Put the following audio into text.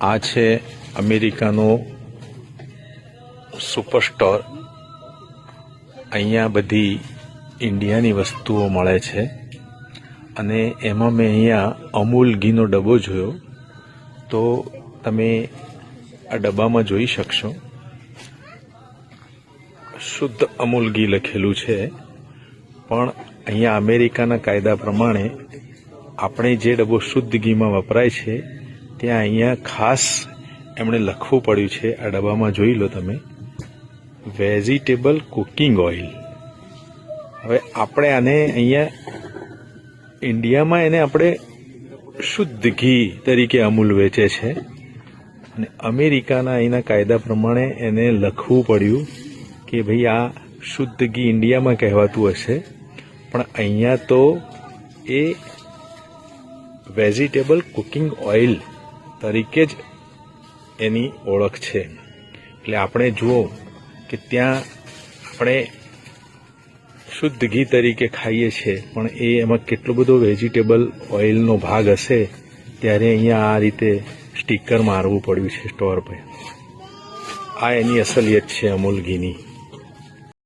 આ છે અમેરિકાનો super store. અહીંયા બધી ઇન્ડિયાની વસ્તુઓ મળે છે અને એમાં મેં અહીંયા અમૂલ ઘીનો ડબ્બો જોયો, તો તમે આ ડબ્બામાં જોઈ શકશો શુદ્ધ અમૂલ ઘી લખેલું છે. પણ અહીંયા અમેરિકાના કાયદા પ્રમાણે આપણે જે ડબ્બો શુદ્ધ ઘીમાં વપરાય છે ત્યાં અહીંયા ખાસ એમણે લખવું પડ્યું છે. આ ડબ્બામાં જોઈ લો તમે, વેજીટેબલ કુકિંગ ઓઇલ. હવે આપણે આને અહીંયા ઇન્ડિયામાં એને આપણે શુદ્ધ ઘી તરીકે અમૂલ વેચે છે અને અમેરિકાના અહીંના કાયદા પ્રમાણે એને લખવું પડ્યું કે ભાઈ આ શુદ્ધ ઘી ઇન્ડિયામાં કહેવાતું હશે, પણ અહીંયા તો એ વેજીટેબલ કુકિંગ ઓઇલ તરીકે જ એની ઓળખ છે. એટલે આપણે જુઓ કે ત્યાં આપણે શુદ્ધ ઘી તરીકે ખાઈએ છીએ, પણ એમાં કેટલો બધો વેજીટેબલ ઓઇલનો ભાગ હશે, ત્યારે અહીંયા આ રીતે સ્ટીકર મારવું પડ્યું છે સ્ટોર પર. આ એની અસલિયત છે અમૂલ ઘીની.